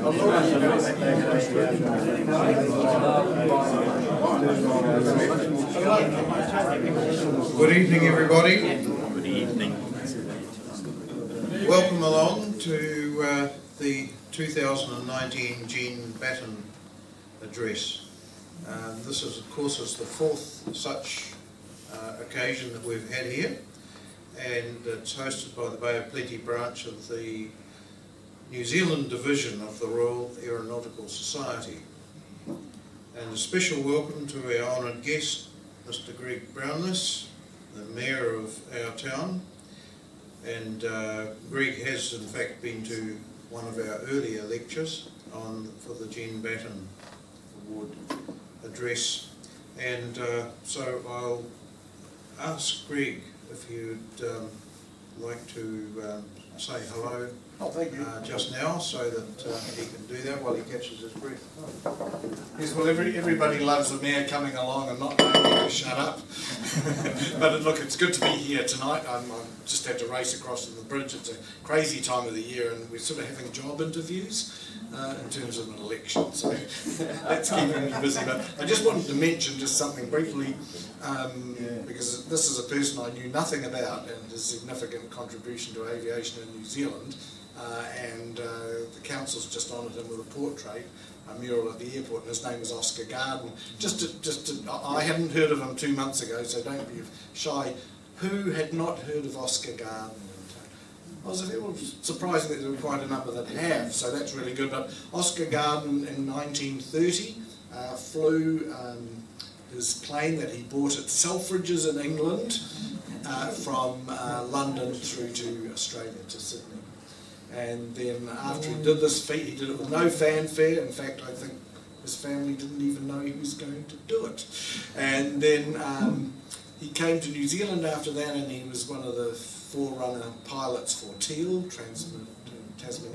Good evening, everybody. Good evening. Welcome along to the 2019 Jean Batten address. This is, of course, the fourth such occasion that we've had here, and it's hosted by the Bay of Plenty branch of the New Zealand division of the Royal Aeronautical Society. And a special welcome to our honoured guest, Mr. Greg Brownless, the Mayor of our town. And Greg has in fact been to one of our earlier lectures for the Jean Batten Award address. And so I'll ask Greg if you'd like to say hello just now, so that he can do that while he catches his breath. Yes, well, everybody loves the Mayor coming along and not knowing when to shut up. But look, it's good to be here tonight. I just had to race across the bridge. It's a crazy time of the year, and we're sort of having job interviews in terms of an election, so that's keeping me busy. But I just wanted to mention just something briefly, because this is a person I knew nothing about, and his significant contribution to aviation in New Zealand. And the council's just honoured him with a portrait, a mural at the airport, and his name is Oscar Garden. I hadn't heard of him 2 months ago, so don't be shy. Who had not heard of Oscar Garden? I was surprised that there were quite a number that have, so that's really good. But Oscar Garden in 1930 flew his plane that he bought at Selfridges in England from London through to Australia, to Sydney. And then after he did this feat, he did it with no fanfare. In fact, I think his family didn't even know he was going to do it. And then he came to New Zealand after that, and he was one of the forerunner pilots for Teal, Tasman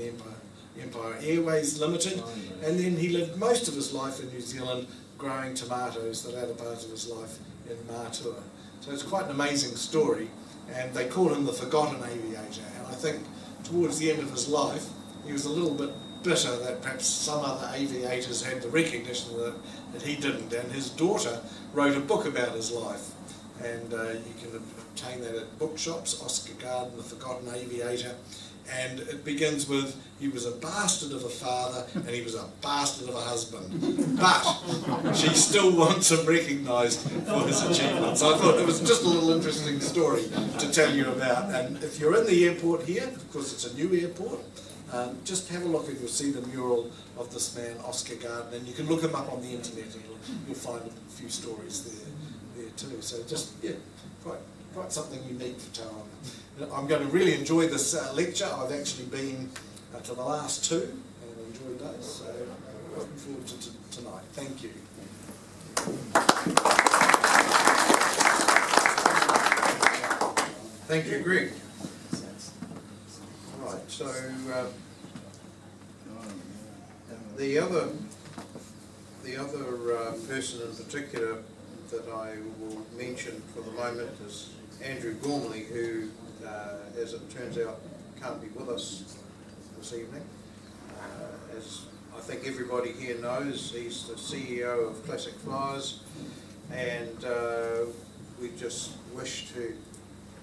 Empire Airways Limited. And then he lived most of his life in New Zealand growing tomatoes, the latter part of his life in Matua. So it's quite an amazing story, and they call him the forgotten aviator. And I think towards the end of his life, he was a little bit bitter that perhaps some other aviators had the recognition that he didn't. And his daughter wrote a book about his life, and you can obtain that at bookshops, Oscar Garden, The Forgotten Aviator. And it begins with, he was a bastard of a father and he was a bastard of a husband, but she still wants him recognised for his achievements. I thought it was just a little interesting story to tell you about. And if you're in the airport here, of course it's a new airport, just have a look and you'll see the mural of this man, Oscar Garden, and you can look him up on the internet and you'll find a few stories there too. So just, yeah, quite something unique for Tauranga. I'm going to really enjoy this lecture. I've actually been to the last two and enjoyed those, so looking forward to tonight. Thank you. Thank you, Greg. Right, so the other person in particular that I will mention for the moment is Andrew Gormley, who, as it turns out, can't be with us this evening. As I think everybody here knows, he's the CEO of Classic Flyers, and we just wish to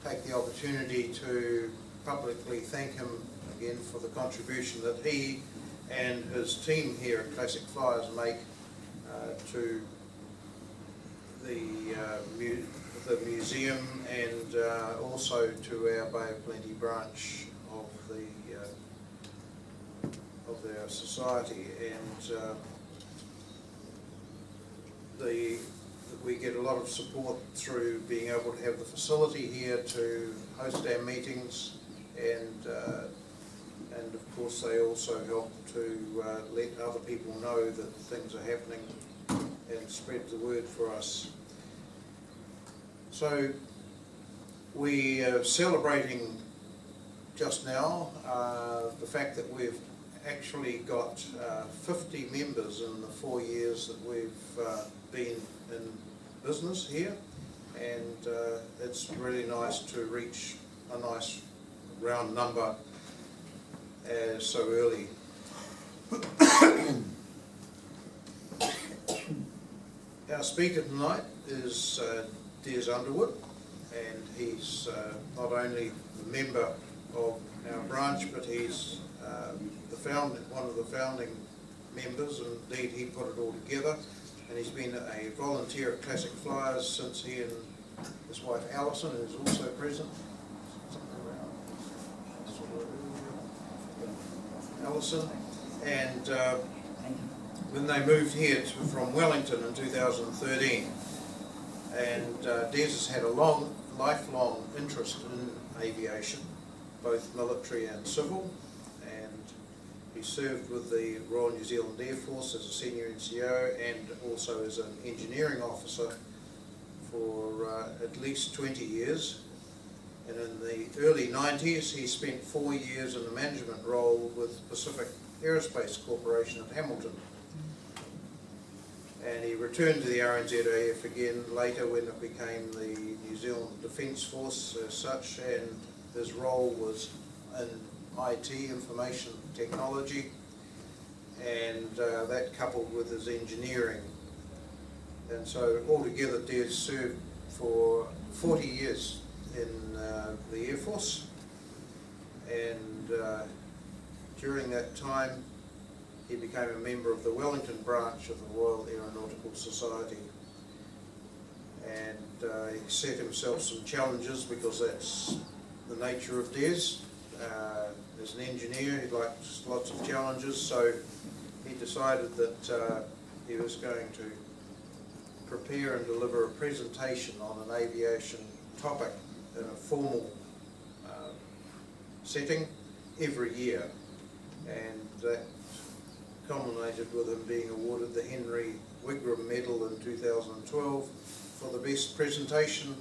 take the opportunity to publicly thank him again for the contribution that he and his team here at Classic Flyers make to the museum, and also to our Bay of Plenty branch of our society. And we get a lot of support through being able to have the facility here to host our meetings, and of course they also help to let other people know that things are happening and spread the word for us. So we are celebrating just now the fact that we've actually got 50 members in the 4 years that we've been in business here, and it's really nice to reach a nice round number so early. Our speaker tonight is Des Underwood, and he's not only a member of our branch, but he's one of the founding members, and indeed he put it all together. And he's been a volunteer at Classic Flyers since he and his wife Alison, who's also present, Alison, and when they moved here from Wellington in 2013. And Des has had a lifelong interest in aviation, both military and civil, and he served with the Royal New Zealand Air Force as a senior NCO and also as an engineering officer for at least 20 years. And in the early 90s he spent 4 years in a management role with Pacific Aerospace Corporation at Hamilton. And he returned to the RNZAF again later when it became the New Zealand Defence Force as such, and his role was in IT, information technology, and that coupled with his engineering. And so altogether Des served for 40 years in the Air Force, and during that time he became a member of the Wellington branch of the Royal Aeronautical Society, and he set himself some challenges because that's the nature of Des. As an engineer he likes lots of challenges, so he decided that he was going to prepare and deliver a presentation on an aviation topic in a formal setting every year, and that culminated with him being awarded the Henry Wigram Medal in 2012 for the best presentation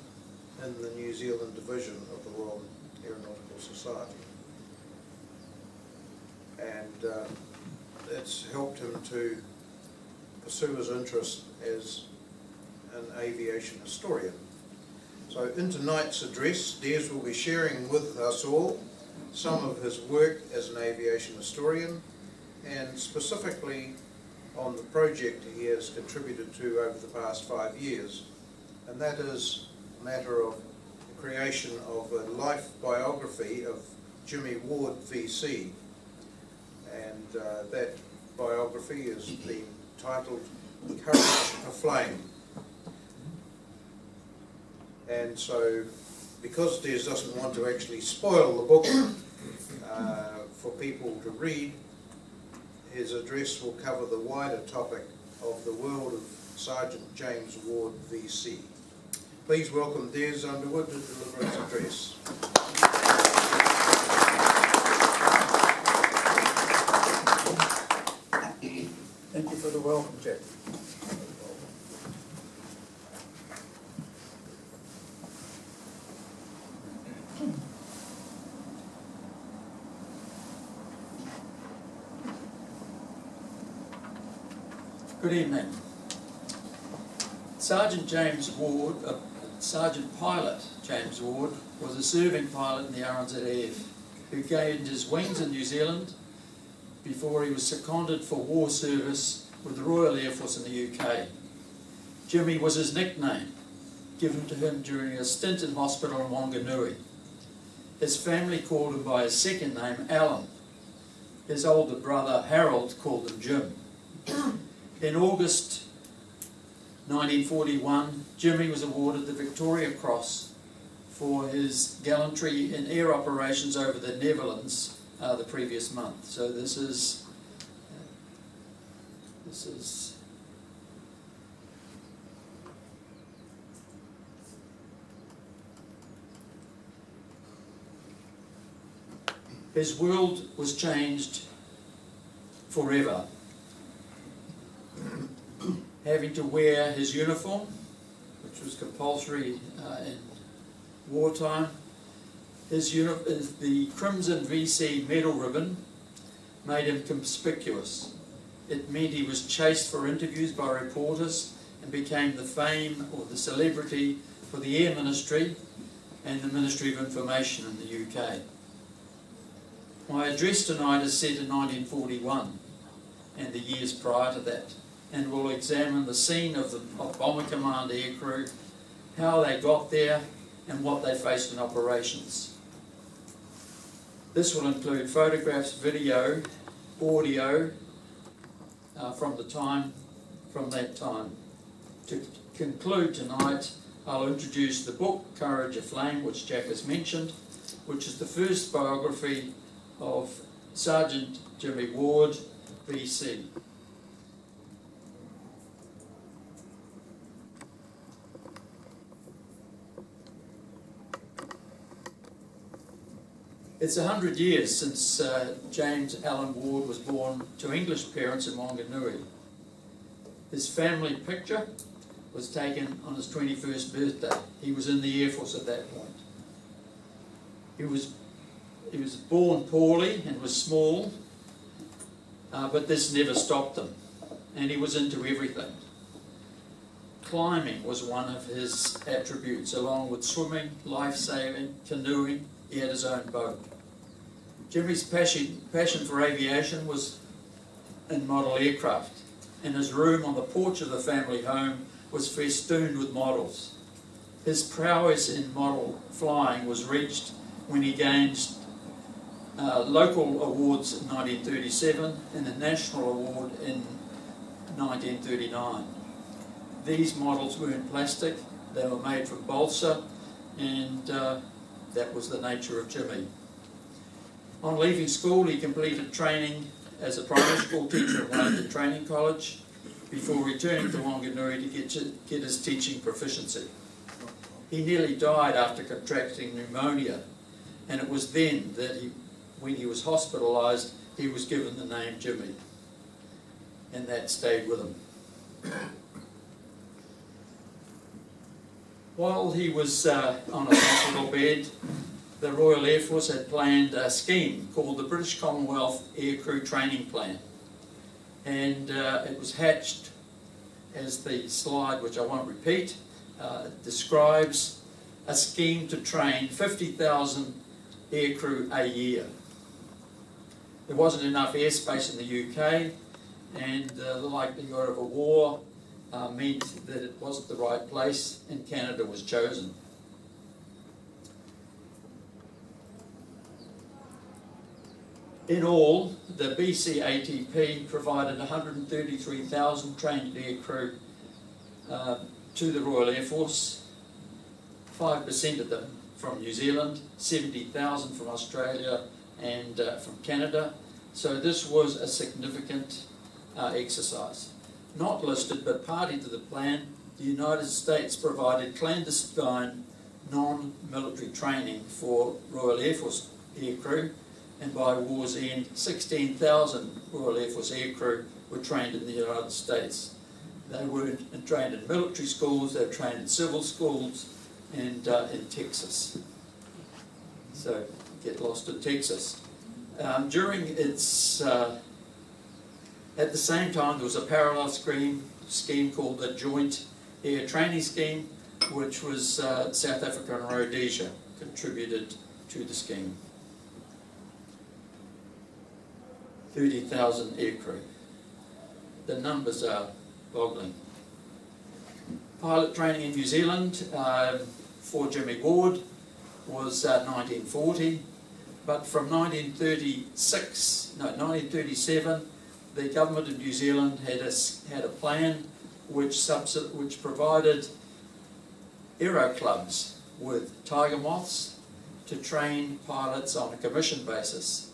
in the New Zealand division of the Royal Aeronautical Society. And it's helped him to pursue his interest as an aviation historian. So in tonight's address, Des will be sharing with us all some of his work as an aviation historian, and specifically on the project he has contributed to over the past 5 years, and that is a matter of the creation of a life biography of Jimmy Ward VC, and that biography is been titled Courage Aflame. And so, because Des doesn't want to actually spoil the book for people to read, his address will cover the wider topic of the world of Sergeant James Ward VC. Please welcome Des Underwood to deliver his address. Thank you for the welcome, Jack. Good evening. Sergeant Pilot James Ward was a serving pilot in the RNZAF who gained his wings in New Zealand before he was seconded for war service with the Royal Air Force in the UK. Jimmy was his nickname, given to him during a stint in hospital in Wanganui. His family called him by his second name, Alan. His older brother, Harold, called him Jim. In August 1941, Jimmy was awarded the Victoria Cross for his gallantry in air operations over the Netherlands the previous month. So this is his world was changed forever. Having to wear his uniform, which was compulsory in wartime. The crimson VC medal ribbon made him conspicuous. It meant he was chased for interviews by reporters and became the fame or the celebrity for the Air Ministry and the Ministry of Information in the UK. My address tonight is set in 1941 and the years prior to that. and we'll examine the scene of Bomber Command aircrew, how they got there, and what they faced in operations. This will include photographs, video, audio from that time. To conclude tonight, I'll introduce the book Courage Aflame, which Jack has mentioned, which is the first biography of Sergeant Jimmy Ward, BC. It's 100 years since James Allen Ward was born to English parents in Wanganui. His family picture was taken on his 21st birthday. He was in the Air Force at that point. He was born poorly and was small, but this never stopped him, and he was into everything. Climbing was one of his attributes, along with swimming, life-saving, canoeing. He had his own boat. Jimmy's passion for aviation was in model aircraft, and his room on the porch of the family home was festooned with models. His prowess in model flying was reached when he gained local awards in 1937 and a national award in 1939. These models were in plastic, they were made from balsa, and that was the nature of Jimmy. On leaving school, he completed training as a primary school teacher at Wellington Training College before returning to Wanganui to get his teaching proficiency. He nearly died after contracting pneumonia, and it was then that when he was hospitalised, he was given the name Jimmy, and that stayed with him. While he was on a hospital bed, the Royal Air Force had planned a scheme called the British Commonwealth Aircrew Training Plan, and it was hatched as the slide, which I won't repeat, describes a scheme to train 50,000 aircrew a year. There wasn't enough airspace in the UK, and the likelihood of a war meant that it wasn't the right place, and Canada was chosen. In all, the BC ATP provided 133,000 trained aircrew to the Royal Air Force, 5% of them from New Zealand, 70,000 from Australia and from Canada. So this was a significant exercise. Not listed but party to the plan, the United States provided clandestine non-military training for Royal Air Force aircrew, and by war's end 16,000 Royal Air Force aircrew were trained in the United States. They weren't trained in military schools, they were trained in civil schools and in Texas. So get lost in Texas. During its at the same time, there was a parallel scheme called the Joint Air Training Scheme, which was South Africa and Rhodesia contributed to the scheme. 30,000 aircrew. The numbers are boggling. Pilot training in New Zealand for Jimmy Ward was 1940, but from 1937, the government of New Zealand had a plan which provided aero clubs with tiger moths to train pilots on a commission basis.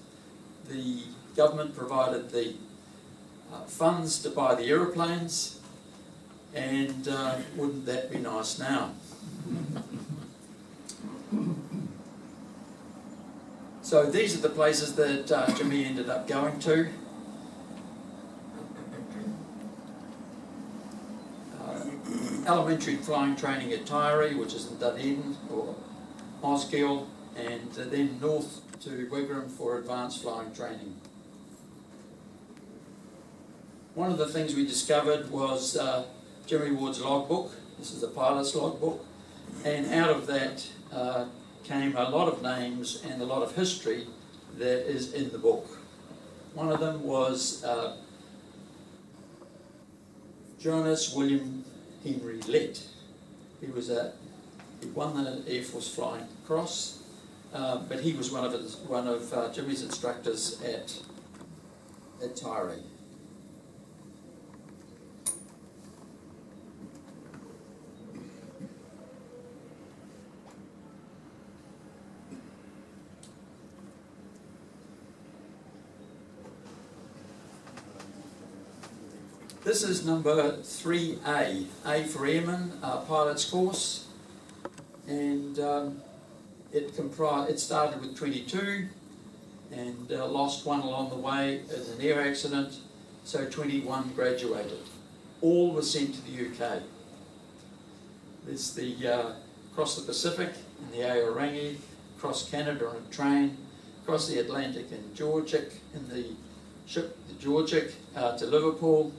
The government provided the funds to buy the aeroplanes, and wouldn't that be nice now? So these are the places that Jimmy ended up going to. Elementary flying training at Tyree, which is in Dunedin, or Osgill, and then north to Wigram for advanced flying training. One of the things we discovered was Jimmy Ward's logbook. This is the pilot's logbook, and out of that came a lot of names and a lot of history that is in the book. One of them was Jonas William Henry Lett. He won the Air Force Flying Cross, but he was one of Jimmy's instructors at Tyree. This is number 3A, A for Airman, pilot's course, and it started with 22 and lost one along the way in an air accident, so 21 graduated. All were sent to the UK. There's the across the Pacific in the Aeronautical, across Canada on a train, across the Atlantic in Georgic, in the ship the Georgic to Liverpool,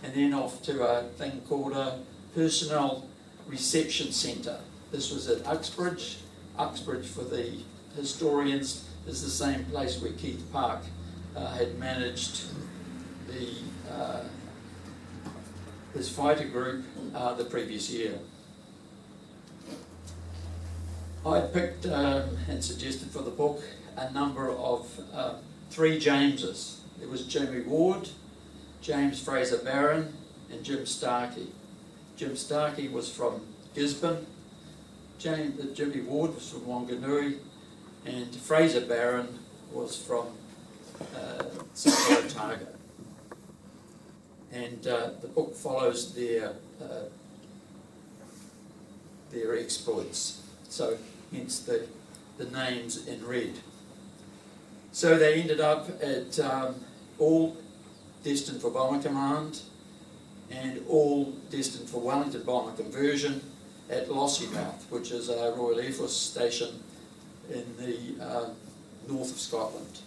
and then off to a thing called a personnel reception centre. This was at Uxbridge. Uxbridge, for the historians, is the same place where Keith Park had managed his fighter group the previous year. I picked and suggested for the book a number of 3 Jameses. There was Jamie Ward, James Fraser Barron, and Jim Starkey. Jim Starkey was from Gisborne, Jimmy Ward was from Wanganui, and Fraser Barron was from South Otago. And the book follows their exploits, so hence the names in red. So they ended up at all destined for Bomber Command and all destined for Wellington Bomber conversion at Lossiemouth, which is a Royal Air Force station in the north of Scotland.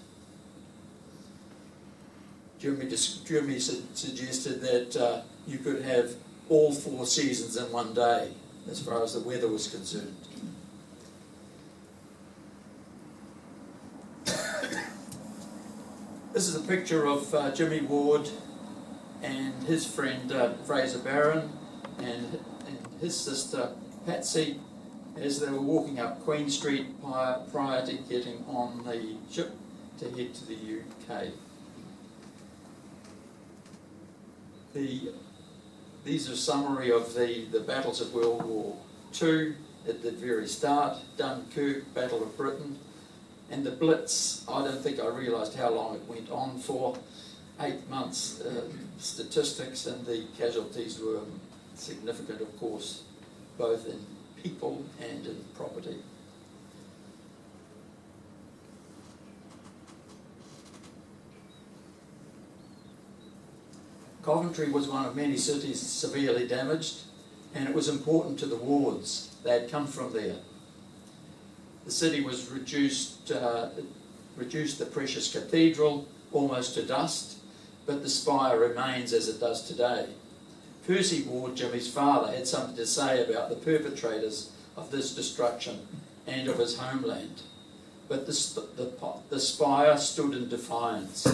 Jeremy suggested that you could have all 4 seasons in one day as far as the weather was concerned. This is a picture of Jimmy Ward and his friend Fraser Barron and his sister Patsy as they were walking up Queen Street prior to getting on the ship to head to the UK. These are a summary of the battles of World War II at the very start: Dunkirk, Battle of Britain, and the Blitz. I don't think I realised how long it went on for, 8 months. Statistics and the casualties were significant, of course, both in people and in property. Coventry was one of many cities severely damaged, and it was important to the wards. They had come from there. The city was reduced the precious cathedral almost to dust, but the spire remains as it does today. Percy Ward, Jimmy's father, had something to say about the perpetrators of this destruction and of his homeland. But the spire stood in defiance.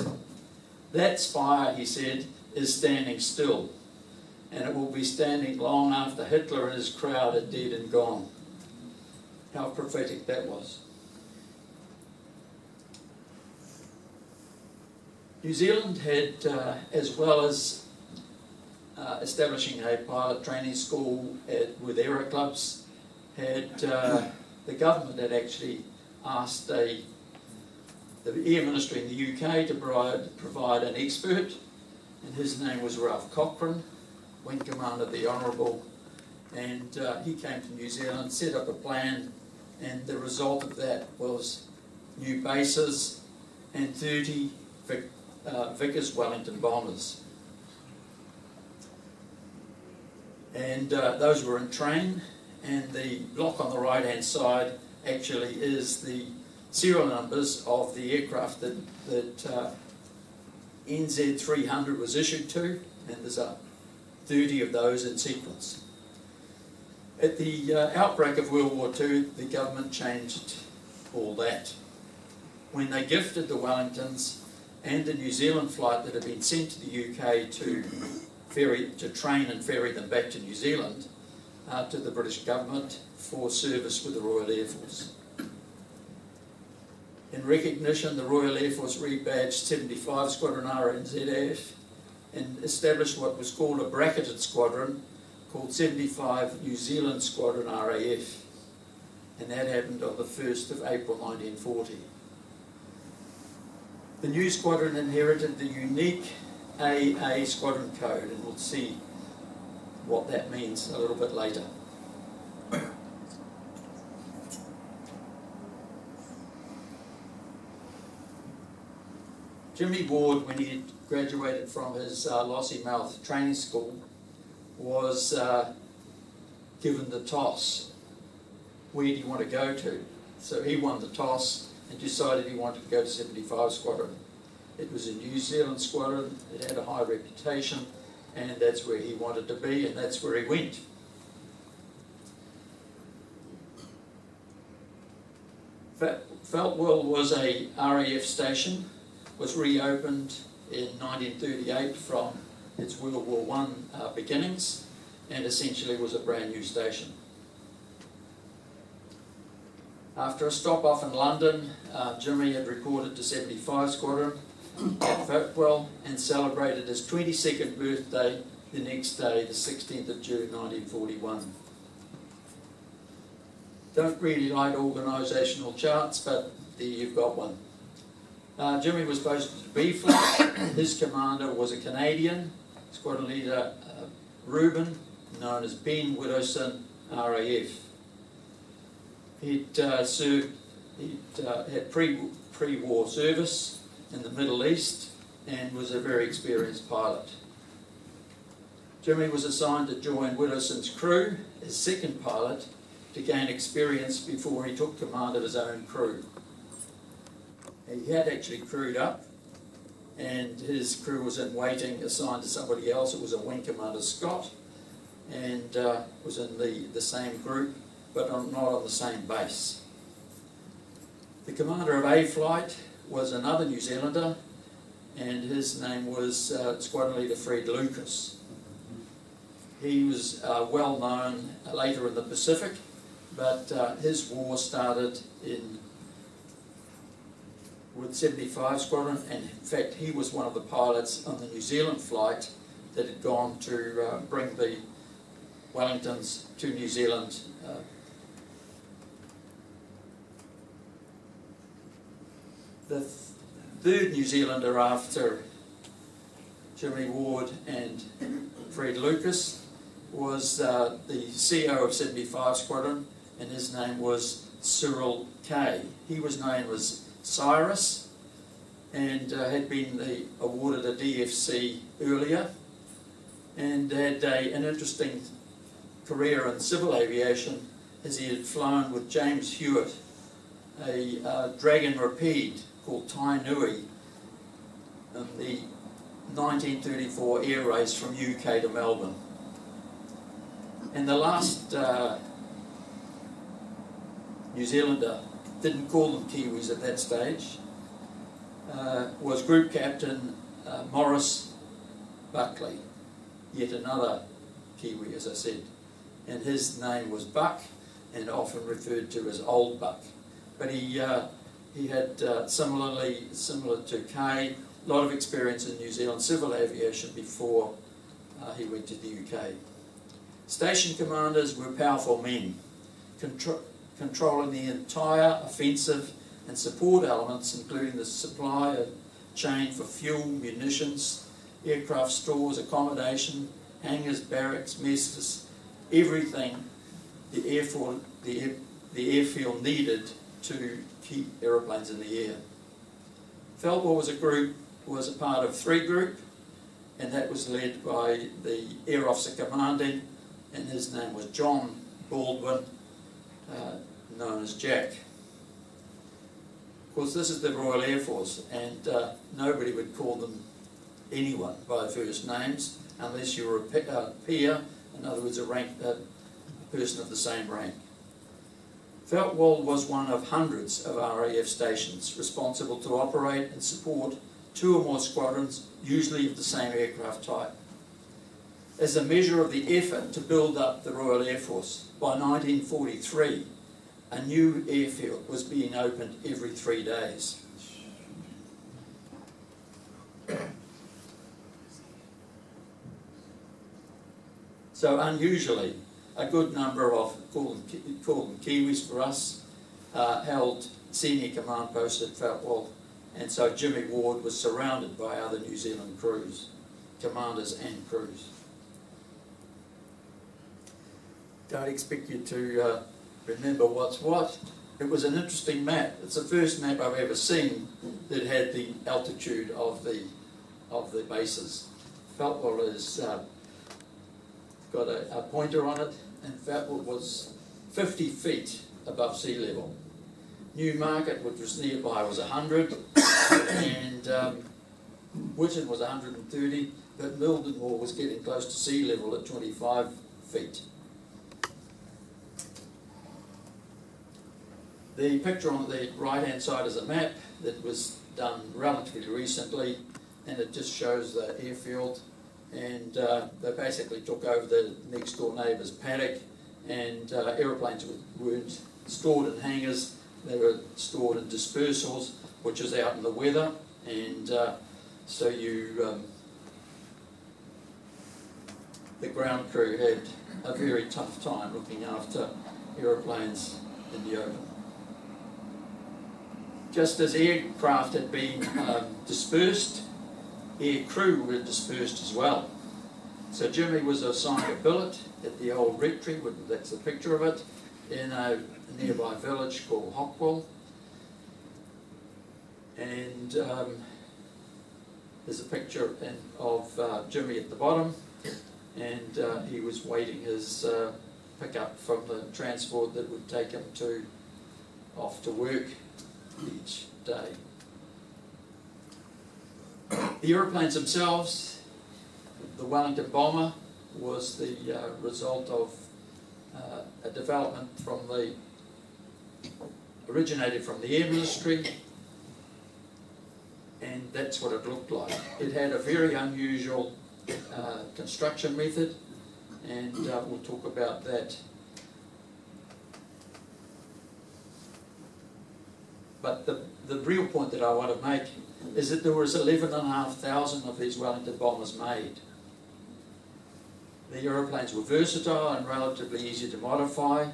That spire, he said, is standing still, and it will be standing long after Hitler and his crowd are dead and gone. How prophetic that was. New Zealand had, as well as establishing a pilot training school with aero clubs, had the government had actually asked the Air Ministry in the UK to provide an expert, and his name was Ralph Cochrane, Wing Commander, the Honourable, and he came to New Zealand, set up a plan, and the result of that was new bases and 30 Vickers Wellington Bombers. And those were in train, and the block on the right hand side actually is the serial numbers of the aircraft that NZ 300 was issued to, and there's 30 of those in sequence. At the outbreak of World War II, the government changed all that. When they gifted the Wellingtons and the New Zealand flight that had been sent to the UK to train and ferry them back to New Zealand to the British government for service with the Royal Air Force. In recognition, the Royal Air Force rebadged 75 Squadron RNZAF and established what was called a bracketed squadron called 75 New Zealand Squadron RAF, and that happened on the 1st of April 1940. The new squadron inherited the unique AA squadron code, and we'll see what that means a little bit later. Jimmy Ward, when he graduated from his Lossiemouth training school, was given the toss. Where do you want to go to? So he won the toss and decided he wanted to go to 75 Squadron. It was a New Zealand squadron, it had a high reputation, and that's where he wanted to be, and that's where he went. Feltwell was a RAF station, was reopened in 1938 from its World War I beginnings, and essentially was a brand new station. After a stop off in London, Jimmy had reported to 75 Squadron at Feltwell and celebrated his 22nd birthday the next day, the 16th of June 1941. Don't really like organisational charts, but there you've got one. Jimmy was posted to B Flat. His commander was a Canadian, squadron leader Reuben, known as Ben Widdowson, RAF. He'd had pre-war service in the Middle East and was a very experienced pilot. Jimmy was assigned to join Widdowson's crew as second pilot to gain experience before he took command of his own crew. He had actually crewed up, and his crew was in waiting, assigned to somebody else. It was a Wing Commander Scott, and was in the same group, but not on the same base. The commander of A Flight was another New Zealander, and his name was Squadron Leader Fred Lucas. He was well known later in the Pacific, but his war started with 75 Squadron, and in fact he was one of the pilots on the New Zealand flight that had gone to bring the Wellingtons to New Zealand. The third New Zealander after Jimmy Ward and Fred Lucas was the CO of 75 Squadron, and his name was Cyril Kay. He was known as Cyrus and had been awarded a DFC earlier, and had an interesting career in civil aviation, as he had flown with James Hewitt a Dragon Rapide called Tainui in the 1934 air race from UK to Melbourne. And the last New Zealander, didn't call them Kiwis at that stage, was Group Captain Maurice Buckley, yet another Kiwi, as I said, and his name was Buck, and often referred to as Old Buck. But he had similar to Kay, a lot of experience in New Zealand civil aviation before he went to the UK. Station commanders were powerful men, controlling the entire offensive and support elements, including the supply chain for fuel, munitions, aircraft stores, accommodation, hangars, barracks, messes, everything the airfield needed to keep aeroplanes in the air. Feltwell was a part of 3 Group, and that was led by the Air Officer Commanding, and his name was John Baldwin, known as Jack. Of course, this is the Royal Air Force, and nobody would call them anyone by first names unless you were a peer, in other words, a person of the same rank. Feltwell was one of hundreds of RAF stations responsible to operate and support 2 or more squadrons, usually of the same aircraft type. as a measure of the effort to build up the Royal Air Force. By 1943, a new airfield was being opened every 3 days. So unusually, a good number of, call them Kiwis for us, held senior command posts at Fatwell, and so Jimmy Ward was surrounded by other New Zealand crews, commanders and crews. Don't expect you to remember what's what. It was an interesting map. It's the first map I've ever seen that had the altitude of the bases. Fatwell has got a pointer on it, and Fatwell was 50 feet above sea level. Newmarket, which was nearby, was 100, and Witten was 130, but Mildenhall was getting close to sea level at 25 feet. The picture on the right-hand side is a map that was done relatively recently, and it just shows the airfield, and they basically took over the next door neighbour's paddock, and aeroplanes weren't stored in hangars, they were stored in dispersals, which is out in the weather, and so the ground crew had a very tough time looking after aeroplanes in the open. Just as aircraft had been dispersed, air crew were dispersed as well. So Jimmy was assigned a billet at the old rectory, that's the picture of it, in a nearby village called Hockwell. And there's a picture of Jimmy at the bottom, and he was waiting his pickup from the transport that would take him off to work each day. The aeroplanes themselves, the Wellington Bomber was the result of a development originated from the Air Ministry, and that's what it looked like. It had a very unusual construction method, and we'll talk about that. But the real point that I want to make is that there was 11,500 of these Wellington bombers made. The aeroplanes were versatile and relatively easy to modify,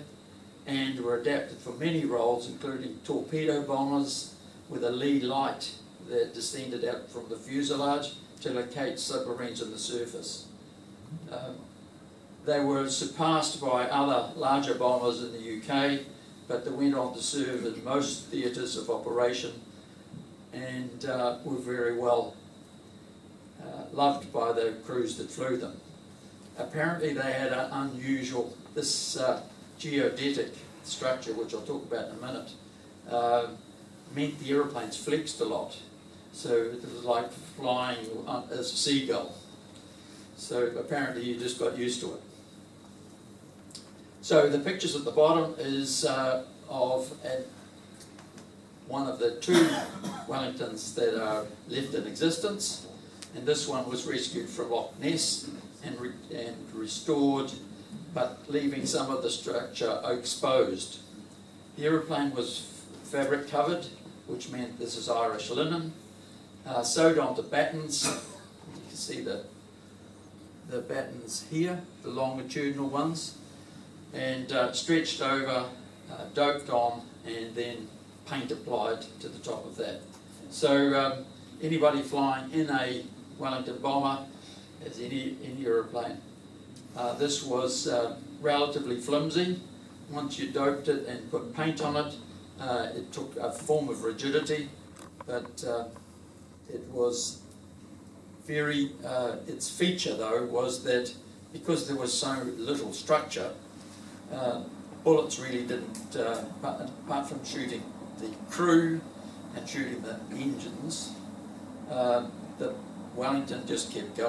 and were adapted for many roles, including torpedo bombers with a lead light that descended out from the fuselage to locate submarines on the surface. They were surpassed by other larger bombers in the UK, but they went on to serve in most theatres of operation, and were very well loved by the crews that flew them. Apparently they had an unusual, this geodetic structure, which I'll talk about in a minute, meant the aeroplanes flexed a lot. So it was like flying as a seagull. So apparently you just got used to it. So the pictures at the bottom is of one of the two Wellingtons that are left in existence, and this one was rescued from Loch Ness and restored, but leaving some of the structure exposed. The aeroplane was fabric covered, which meant this is Irish linen, sewed onto battens. You can see the battens here, the longitudinal ones, and stretched over, doped on, and then paint applied to the top of that. So anybody flying in a Wellington Bomber, as any aeroplane, this was relatively flimsy. Once you doped it and put paint on it, it took a form of rigidity, but it was very, its feature though was that because there was so little structure, bullets really didn't, apart from shooting the crew and shooting the engines, the Wellington just kept going.